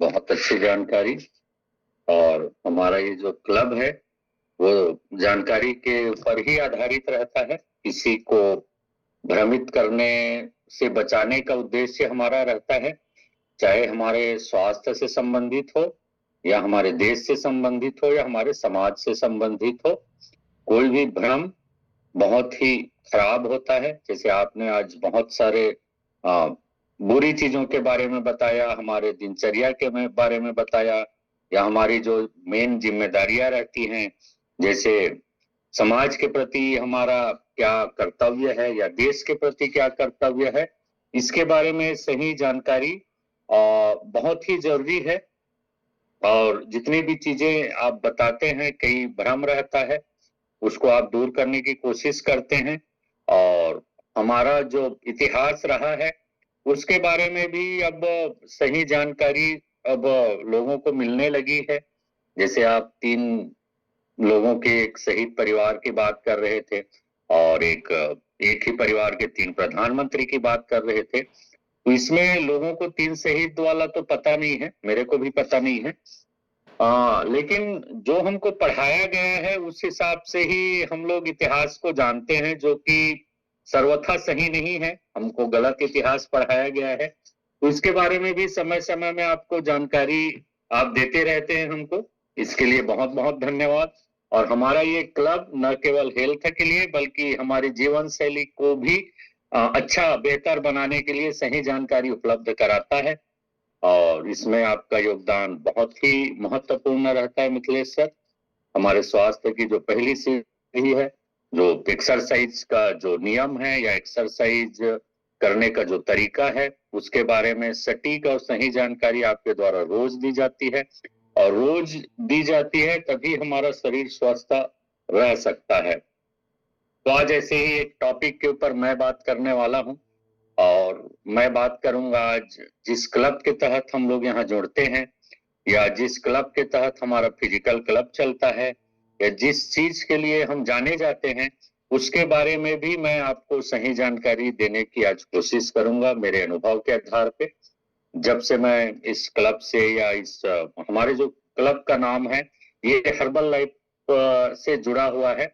बहुत अच्छी जानकारी। और हमारा ये जो क्लब है वो जानकारी के ऊपर ही आधारित रहता है। किसी को भ्रमित करने से बचाने का उद्देश्य हमारा रहता है, चाहे हमारे स्वास्थ्य से संबंधित हो या हमारे देश से संबंधित हो या हमारे समाज से संबंधित हो। कोई भी भ्रम बहुत ही खराब होता है। जैसे आपने आज बहुत सारे आ, बुरी चीजों के बारे में बताया, हमारे दिनचर्या के बारे में बताया, या हमारी जो मेन जिम्मेदारियां रहती हैं, जैसे समाज के प्रति हमारा क्या कर्तव्य है या देश के प्रति क्या कर्तव्य है, इसके बारे में सही जानकारी बहुत ही जरूरी है। और जितनी भी चीजें आप बताते हैं, कई भ्रम रहता है, उसको आप दूर करने की कोशिश करते हैं। और हमारा जो इतिहास रहा है उसके बारे में भी अब सही जानकारी अब लोगों को मिलने लगी है। जैसे आप 3 लोगों के एक शहीद परिवार की बात कर रहे थे और एक ही परिवार के 3 प्रधानमंत्री की बात कर रहे थे। तो इसमें लोगों को 3 शहीद वाला तो पता नहीं है, मेरे को भी पता नहीं है। लेकिन जो हमको पढ़ाया गया है उस हिसाब से ही हम लोग इतिहास को जानते हैं, जो कि सर्वथा सही नहीं है। हमको गलत इतिहास पढ़ाया गया है। तो इसके बारे में भी समय समय में आपको जानकारी आप देते रहते हैं हमको, इसके लिए बहुत बहुत धन्यवाद। और हमारा ये क्लब न केवल हेल्थ के लिए बल्कि हमारी जीवन शैली को भी अच्छा बेहतर बनाने के लिए सही जानकारी उपलब्ध कराता है। और इसमें आपका योगदान बहुत ही महत्वपूर्ण रहता है मिथिलेश सर। हमारे स्वास्थ्य की जो पहली सीढ़ी है, जो एक्सरसाइज का जो नियम है या एक्सरसाइज करने का जो तरीका है, उसके बारे में सटीक और सही जानकारी आपके द्वारा रोज दी जाती है। और रोज दी जाती है तभी हमारा शरीर स्वस्थ रह सकता है। तो आज ऐसे ही एक टॉपिक के ऊपर मैं बात करने वाला हूँ। और मैं बात करूंगा आज जिस क्लब के तहत हम लोग यहाँ जुड़ते हैं, या जिस क्लब के तहत हमारा फिजिकल क्लब चलता है, या जिस चीज के लिए हम जाने जाते हैं, उसके बारे में भी मैं आपको सही जानकारी देने की आज कोशिश करूंगा मेरे अनुभव के आधार पे। जब से मैं इस क्लब से या इस हमारे जो क्लब का नाम है ये हर्बल लाइफ से जुड़ा हुआ है।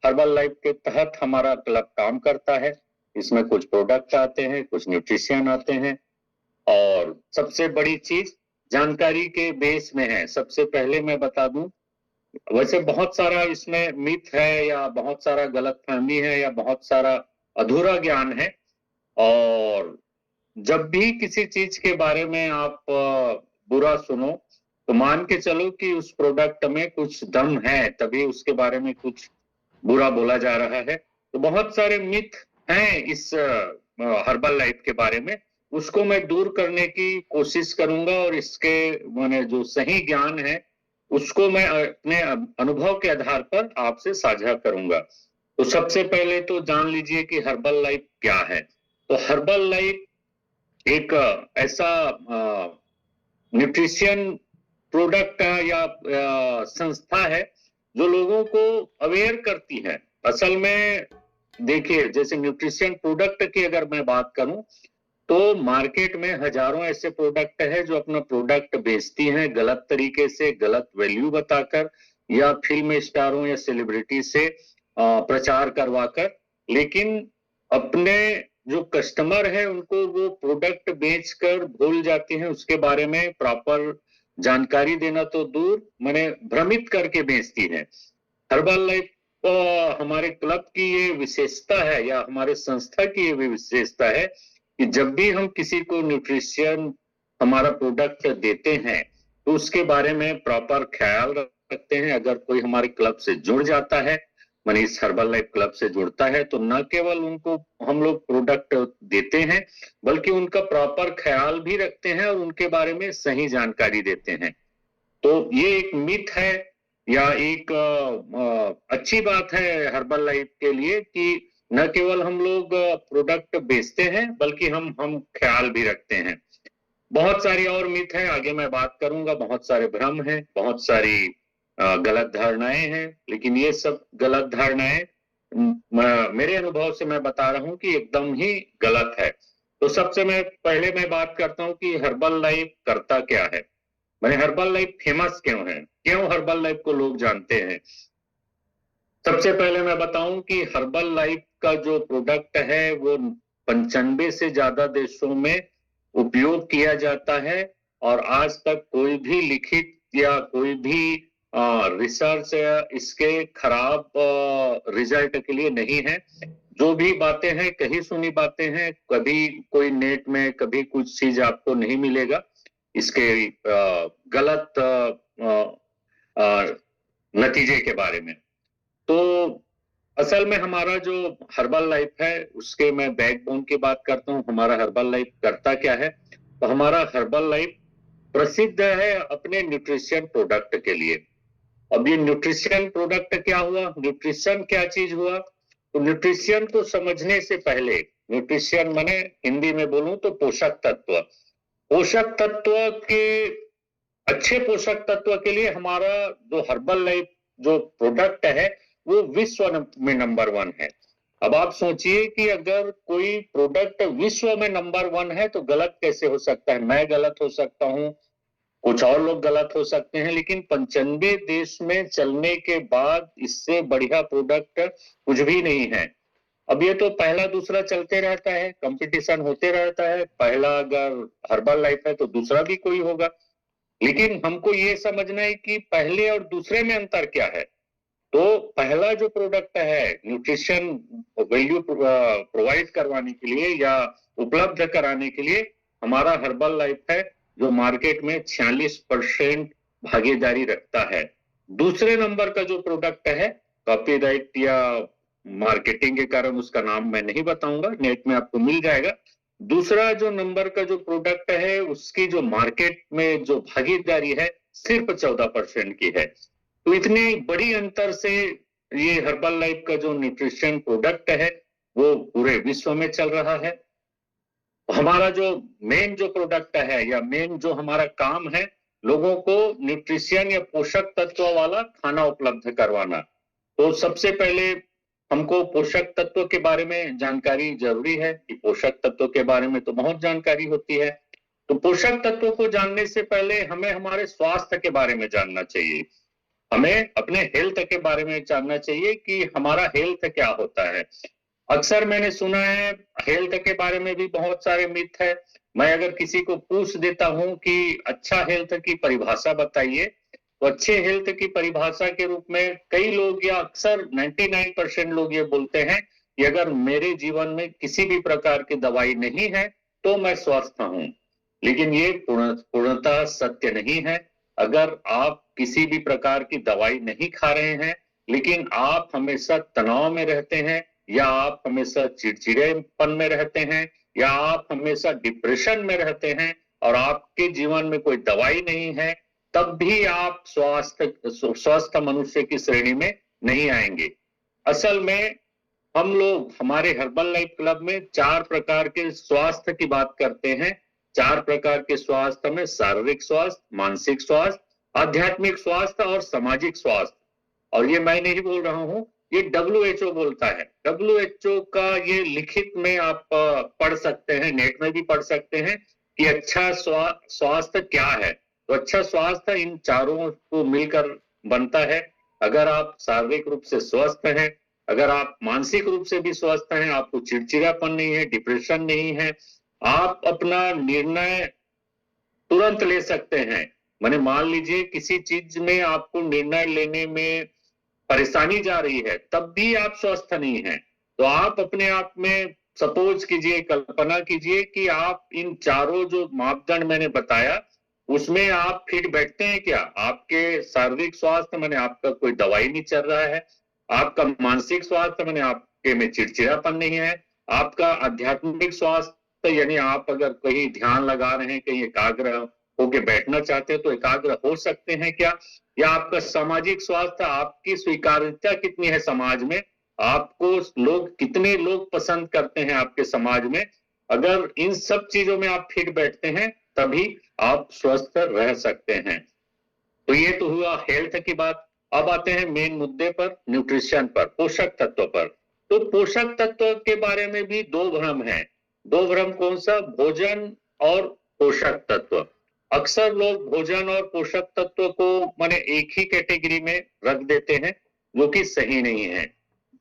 हर्बल लाइफ के तहत हमारा क्लब काम करता है। इसमें कुछ प्रोडक्ट आते हैं, कुछ न्यूट्रिशन आते हैं, और सबसे बड़ी चीज जानकारी के बेस में है। सबसे पहले मैं बता दूं, वैसे बहुत सारा इसमें मिथ है या बहुत सारा गलतफहमी है या बहुत सारा अधूरा ज्ञान है। और जब भी किसी चीज के बारे में आप बुरा सुनो तो मान के चलो कि उस प्रोडक्ट में कुछ दम है, तभी उसके बारे में कुछ बुरा बोला जा रहा है। तो बहुत सारे मिथ हैं इस हर्बल लाइफ के बारे में, उसको मैं दूर करने की कोशिश करूंगा। और इसके माने जो सही ज्ञान है उसको मैं अपने अनुभव के आधार पर आपसे साझा करूंगा। तो सबसे पहले तो जान लीजिए कि हर्बल लाइफ क्या है। तो हर्बल लाइफ एक ऐसा न्यूट्रिशन प्रोडक्ट या संस्था है जो लोगों को अवेयर करती है। असल में देखिए, जैसे न्यूट्रिशन प्रोडक्ट की अगर मैं बात करूं तो मार्केट में हजारों ऐसे प्रोडक्ट है जो अपना प्रोडक्ट बेचती हैं गलत तरीके से, गलत वैल्यू बताकर, या फिल्म स्टारों या सेलिब्रिटी से प्रचार करवाकर। लेकिन अपने जो कस्टमर है उनको वो प्रोडक्ट बेचकर भूल जाते हैं, उसके बारे में प्रॉपर जानकारी देना तो दूर, माने भ्रमित करके बेचती है। हर्बल लाइफ हमारे क्लब की ये विशेषता है या हमारे संस्था की ये विशेषता है कि जब भी हम किसी को न्यूट्रिशन हमारा प्रोडक्ट देते हैं तो उसके बारे में प्रॉपर ख्याल रखते हैं। अगर कोई हमारे क्लब से जुड़ जाता है, मनीष हर्बल लाइफ क्लब से जुड़ता है, तो न केवल उनको हम लोग प्रोडक्ट देते हैं बल्कि उनका प्रॉपर ख्याल भी रखते हैं और उनके बारे में सही जानकारी देते हैं। तो ये एक मिथ है या एक अच्छी बात है हर्बल लाइफ के लिए कि न केवल हम लोग प्रोडक्ट बेचते हैं बल्कि हम ख्याल भी रखते हैं। बहुत सारी और मिथ है, आगे मैं बात करूंगा। बहुत सारे भ्रम हैं, बहुत सारी गलत धारणाएं हैं, लेकिन ये सब गलत धारणाएं मेरे अनुभव से मैं बता रहा हूं कि एकदम ही गलत है। तो सबसे मैं पहले मैं बात करता हूं कि हर्बल लाइफ करता क्या है। मैंने हर्बल लाइफ फेमस क्यों है, क्यों हर्बल लाइफ को लोग जानते हैं? सबसे पहले मैं बताऊं कि हर्बल लाइफ का जो प्रोडक्ट है वो 95 से ज्यादा देशों में उपयोग किया जाता है, और आज तक कोई भी लिखित या कोई भी रिसर्च इसके खराब रिजल्ट के लिए नहीं है। जो भी बातें हैं कही सुनी बातें हैं, कभी कोई नेट में कभी कुछ चीज आपको नहीं मिलेगा इसके गलत नतीजे के बारे में। तो असल में हमारा जो हर्बल लाइफ है उसके मैं बैकबोन की बात करता हूँ, हमारा हर्बल लाइफ करता क्या है। तो हमारा हर्बल लाइफ प्रसिद्ध है अपने न्यूट्रिशन प्रोडक्ट के लिए। अब ये न्यूट्रिशन प्रोडक्ट क्या हुआ, न्यूट्रिशन क्या चीज हुआ? तो न्यूट्रिशन को समझने से पहले, न्यूट्रिशन माने हिंदी में बोलूं तो पोषक तत्व। पोषक तत्व के, अच्छे पोषक तत्व के लिए हमारा जो हर्बल लाइफ जो प्रोडक्ट है वो विश्व में नंबर 1 है। अब आप सोचिए कि अगर कोई प्रोडक्ट विश्व में नंबर 1 है तो गलत कैसे हो सकता है? मैं गलत हो सकता हूं, कुछ और लोग गलत हो सकते हैं, लेकिन 95 देश में चलने के बाद इससे बढ़िया प्रोडक्ट कुछ भी नहीं है। अब ये तो पहला दूसरा चलते रहता है, कंपटीशन होते रहता है, पहला अगर हर्बल लाइफ है तो दूसरा भी कोई होगा, लेकिन हमको ये समझना है कि पहले और दूसरे में अंतर क्या है। तो पहला जो प्रोडक्ट है न्यूट्रिशन वैल्यू प्रोवाइड करवाने के लिए या उपलब्ध कराने के लिए हमारा हर्बल लाइफ है, जो मार्केट में 46% भागीदारी रखता है। दूसरे नंबर का जो प्रोडक्ट है, कॉपीराइट या मार्केटिंग के कारण उसका नाम मैं नहीं बताऊंगा, नेट में आपको मिल जाएगा। दूसरा जो नंबर का जो प्रोडक्ट है उसकी जो मार्केट में जो भागीदारी है सिर्फ 14% की है। तो इतनी बड़ी अंतर से ये हर्बल लाइफ का जो न्यूट्रिशन प्रोडक्ट है वो पूरे विश्व में चल रहा है। हमारा जो मेन जो प्रोडक्ट है या मेन जो हमारा काम है, लोगों को न्यूट्रिशन या पोषक तत्व वाला खाना उपलब्ध करवाना। तो सबसे पहले हमको पोषक तत्व के बारे में जानकारी जरूरी है कि पोषक तत्व के बारे में तो बहुत जानकारी होती है। तो पोषक तत्वों को जानने से पहले हमें हमारे स्वास्थ्य के बारे में जानना चाहिए, हमें अपने हेल्थ के बारे में जानना चाहिए कि हमारा हेल्थ क्या होता है। अक्सर मैंने सुना है हेल्थ के बारे में भी बहुत सारे मिथ है। मैं अगर किसी को पूछ देता हूं कि अच्छा हेल्थ की परिभाषा बताइए, तो अच्छे हेल्थ की परिभाषा के रूप में कई लोग या अक्सर 99% लोग ये बोलते हैं कि अगर मेरे जीवन में किसी भी प्रकार की दवाई नहीं है तो मैं स्वस्थ हूं। लेकिन ये पूर्णतः सत्य नहीं है। अगर आप किसी भी प्रकार की दवाई नहीं खा रहे हैं, लेकिन आप हमेशा तनाव में रहते हैं, या आप हमेशा चिड़चिड़ेपन में रहते हैं, या आप हमेशा डिप्रेशन में रहते हैं और आपके जीवन में कोई दवाई नहीं है, तब भी आप स्वस्थ मनुष्य की श्रेणी में नहीं आएंगे। असल में हम लोग हमारे हर्बल लाइफ क्लब में 4 प्रकार के स्वास्थ्य की बात करते हैं। 4 प्रकार के स्वास्थ्य में शारीरिक स्वास्थ्य, मानसिक स्वास्थ्य, आध्यात्मिक स्वास्थ्य और सामाजिक स्वास्थ्य। और ये मैं नहीं बोल रहा हूं, ये WHO बोलता है। WHO का ये लिखित में आप पढ़ सकते हैं, नेट में भी पढ़ सकते हैं कि अच्छा स्वास्थ्य क्या है। तो अच्छा स्वास्थ्य इन चारों को मिलकर बनता है। अगर आप शारीरिक रूप से स्वस्थ हैं, अगर आप मानसिक रूप से भी स्वस्थ हैं, आपको चिड़चिड़ापन नहीं है, डिप्रेशन नहीं है, आप अपना निर्णय तुरंत ले सकते हैं। माने मान लीजिए किसी चीज में आपको निर्णय लेने में परेशानी जा रही है, तब भी आप स्वस्थ नहीं हैं, तो आप अपने आप में सपोज कीजिए, कल्पना कीजिए कि आप इन चारों जो मापदंड मैंने बताया उसमें आप फिट बैठते हैं क्या? आपके शारीरिक स्वास्थ्य माने आपका कोई दवाई नहीं चल रहा है, आपका मानसिक स्वास्थ्य माने आपके में चिड़चिड़ापन नहीं है, आपका आध्यात्मिक स्वास्थ्य यानी आप अगर कहीं ध्यान लगा रहे हैं, कहीं एकाग्र होके बैठना चाहते हैं तो एकाग्र हो सकते हैं क्या? या आपका सामाजिक स्वास्थ्य, आपकी स्वीकार्यता कितनी है समाज में, आपको लोग कितने लोग पसंद करते हैं आपके समाज में। अगर इन सब चीजों में आप फिट बैठते हैं तभी आप स्वस्थ रह सकते हैं। तो ये तो हुआ हेल्थ की बात। अब आते हैं मेन मुद्दे पर, न्यूट्रिशन पर, पोषक तत्व पर। तो पोषक तत्व के बारे में भी 2 भ्रम हैं। 2 भ्रम कौन सा? भोजन और पोषक तत्व। अक्सर लोग भोजन और पोषक तत्व को माने एक ही कैटेगरी में रख देते हैं, जो कि सही नहीं है।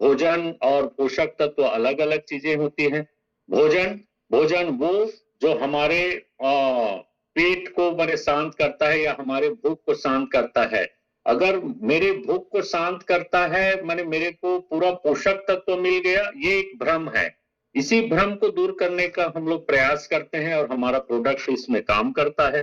भोजन और पोषक तत्व अलग-अलग चीजें होती हैं। भोजन भोजन वो जो हमारे पेट को माने शांत करता है या हमारे भूख को शांत करता है। अगर मेरे भूख को शांत करता है, माने मेरे को पूरा पोषक तत्व मिल गया, ये एक भ्रम है। इसी भ्रम को दूर करने का हम लोग प्रयास करते हैं और हमारा प्रोडक्ट इसमें काम करता है।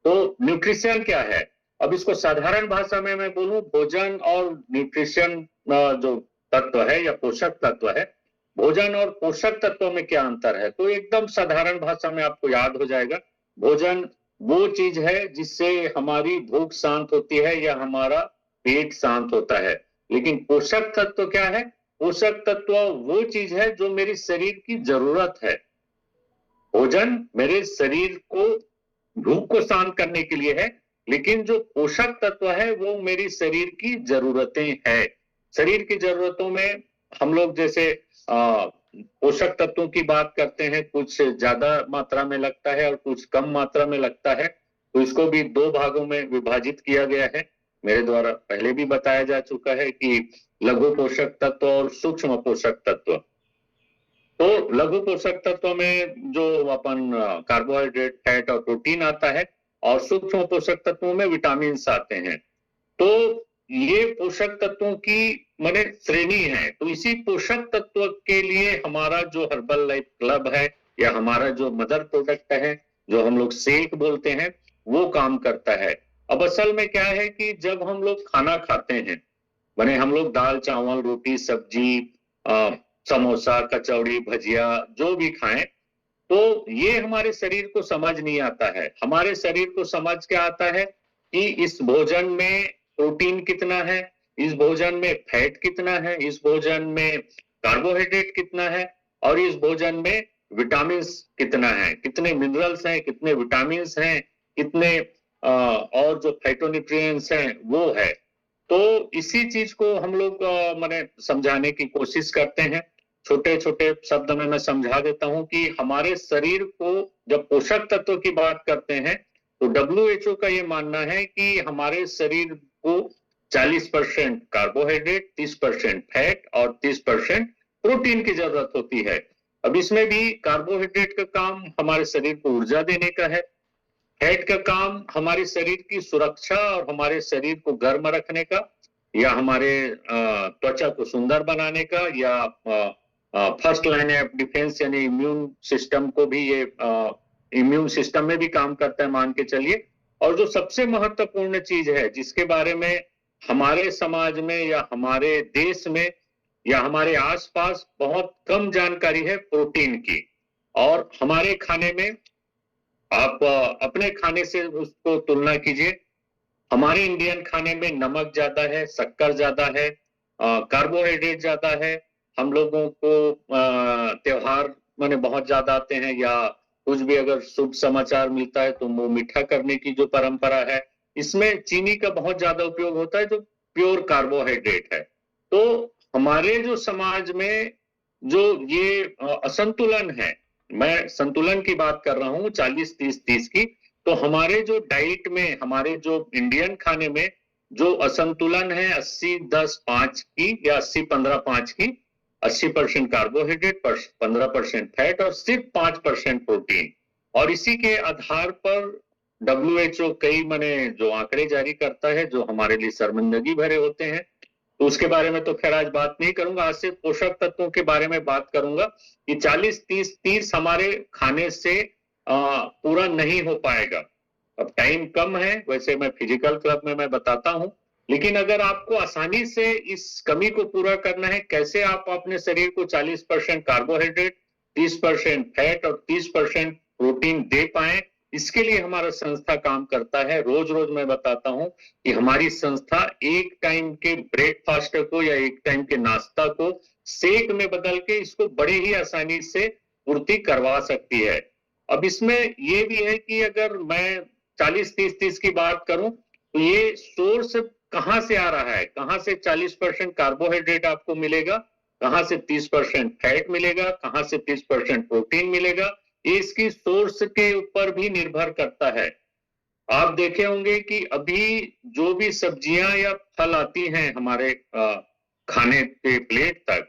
तो न्यूट्रिशन क्या है? अब इसको साधारण भाषा में मैं बोलूं, भोजन और न्यूट्रिशन जो तत्व है या पोषक तत्व है, भोजन और पोषक तत्व में क्या अंतर है? तो एकदम साधारण भाषा में आपको याद हो जाएगा। भोजन वो चीज है जिससे हमारी भूख शांत होती है या हमारा पेट शांत होता है। लेकिन पोषक तत्व क्या है? पोषक तत्व वो चीज है जो मेरे शरीर की जरूरत है। भोजन मेरे शरीर को भूख को शांत करने के लिए है, लेकिन जो पोषक तत्व है वो मेरी शरीर की जरूरतें हैं। शरीर की जरूरतों में हम लोग जैसे पोषक तत्वों की बात करते हैं, कुछ ज्यादा मात्रा में लगता है और कुछ कम मात्रा में लगता है, तो इसको भी 2 भागों में विभाजित किया गया है। मेरे द्वारा पहले भी बताया जा चुका है कि लघु पोषक तत्व और सूक्ष्म पोषक तत्व। तो लघु पोषक तत्व में जो अपन कार्बोहाइड्रेट, फैट और प्रोटीन आता है, और सूक्ष्म पोषक तत्वों में विटामिन्स आते हैं। तो ये पोषक तत्वों की माने श्रेणी है। तो इसी पोषक तत्व के लिए हमारा जो हर्बल लाइफ क्लब है या हमारा जो मदर प्रोडक्ट है, जो हम लोग शेक बोलते हैं, वो काम करता है। अब असल में क्या है कि जब हम लोग खाना खाते हैं, माने हम लोग दाल, चावल, रोटी, सब्जी, समोसा, कचौड़ी, भजिया जो भी खाएं, तो ये हमारे शरीर को समझ नहीं आता है। हमारे शरीर को समझ क्या आता है कि इस भोजन में प्रोटीन कितना है, इस भोजन में फैट कितना है, इस भोजन में कार्बोहाइड्रेट कितना है, और इस भोजन में विटामिन्स कितना है, कितने मिनरल्स हैं, कितने विटामिन्स हैं, कितने और जो फाइटोन्यूट्रिएंट्स हैं वो है। तो इसी चीज को हम लोग माने समझाने की कोशिश करते हैं। छोटे-छोटे शब्द में मैं समझा देता हूं कि हमारे शरीर को जब पोषक तत्व की बात करते हैं, तो WHO का ये मानना है कि हमारे शरीर को 40% कार्बोहाइड्रेट, 30% फैट और 30% प्रोटीन की जरूरत होती है। अब इसमें भी कार्बोहाइड्रेट का काम हमारे शरीर को ऊर्जा देने का है, फैट का काम हमारे शरीर की सुरक्षा और हमारे शरीर को गर्म रखने का, या हमारे त्वचा को सुंदर बनाने का, या फर्स्ट लाइन ऑफ डिफेंस यानी इम्यून सिस्टम को भी ये इम्यून सिस्टम में भी काम करता है, मान के चलिए। और जो सबसे महत्वपूर्ण चीज है जिसके बारे में हमारे समाज में या हमारे देश में या हमारे आसपास बहुत कम जानकारी है, प्रोटीन की। और हमारे खाने में आप अपने खाने से उसको तुलना कीजिए। हमारे इंडियन खाने में नमक ज्यादा है, शक्कर ज्यादा है, कार्बोहाइड्रेट ज्यादा है। हम लोगों को त्योहार माने बहुत ज्यादा आते हैं, या कुछ भी अगर शुभ समाचार मिलता है तो वो मीठा करने की जो परंपरा है, इसमें चीनी का बहुत ज्यादा उपयोग होता है जो प्योर कार्बोहाइड्रेट है। तो हमारे जो समाज में जो ये असंतुलन है, मैं संतुलन की बात कर रहा हूँ, 40-30-30 की। तो हमारे जो डाइट में, हमारे जो इंडियन खाने में जो असंतुलन है 80-10-5 की या 80-15-5 की, 80% कार्बोहाइड्रेट, 15% फैट और सिर्फ 5% प्रोटीन। और इसी के आधार पर WHO कई माने जो आंकड़े जारी करता है, जो हमारे लिए शर्मिंदगी भरे होते हैं, तो उसके बारे में तो खैर आज बात नहीं करूंगा। आज सिर्फ पोषक तत्वों के बारे में बात करूंगा कि 40-30-30 हमारे खाने से पूरा नहीं हो पाएगा। अब टाइम कम है, वैसे मैं फिजिकल क्लब में मैं बताता हूं, लेकिन अगर आपको आसानी से इस कमी को पूरा करना है, कैसे आप अपने शरीर को 40% कार्बोहाइड्रेट, 30% फैट और 30% प्रोटीन दे पाए, इसके लिए हमारा संस्था काम करता है। रोज रोज मैं बताता हूं कि हमारी संस्था एक टाइम के ब्रेकफास्ट को या एक टाइम के नाश्ता को शेक में बदल के इसको बड़े ही आसानी से पूर्ति करवा सकती है। अब इसमें ये भी है कि अगर मैं 40-30-30 की बात करूं, तो ये सोर्स कहां से आ रहा है, कहां से 40% कार्बोहाइड्रेट आपको मिलेगा, कहां से 30% फैट मिलेगा, कहां से 30% प्रोटीन मिलेगा, ये इसकी सोर्स के ऊपर भी निर्भर करता है। आप देखे होंगे कि अभी जो भी सब्जियां या फल आती हैं हमारे खाने के प्लेट तक,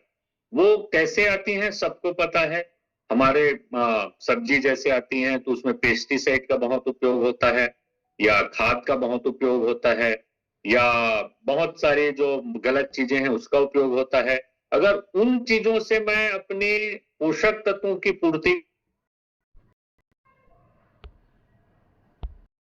वो कैसे आती हैं सबको पता है। हमारे सब्जी जैसे आती हैं तो उसमें पेस्टिसाइड का बहुत उपयोग होता है, या खाद का बहुत उपयोग होता है, या बहुत सारे जो गलत चीजें हैं उसका उपयोग होता है। अगर उन चीजों से मैं अपने पोषक तत्वों की पूर्ति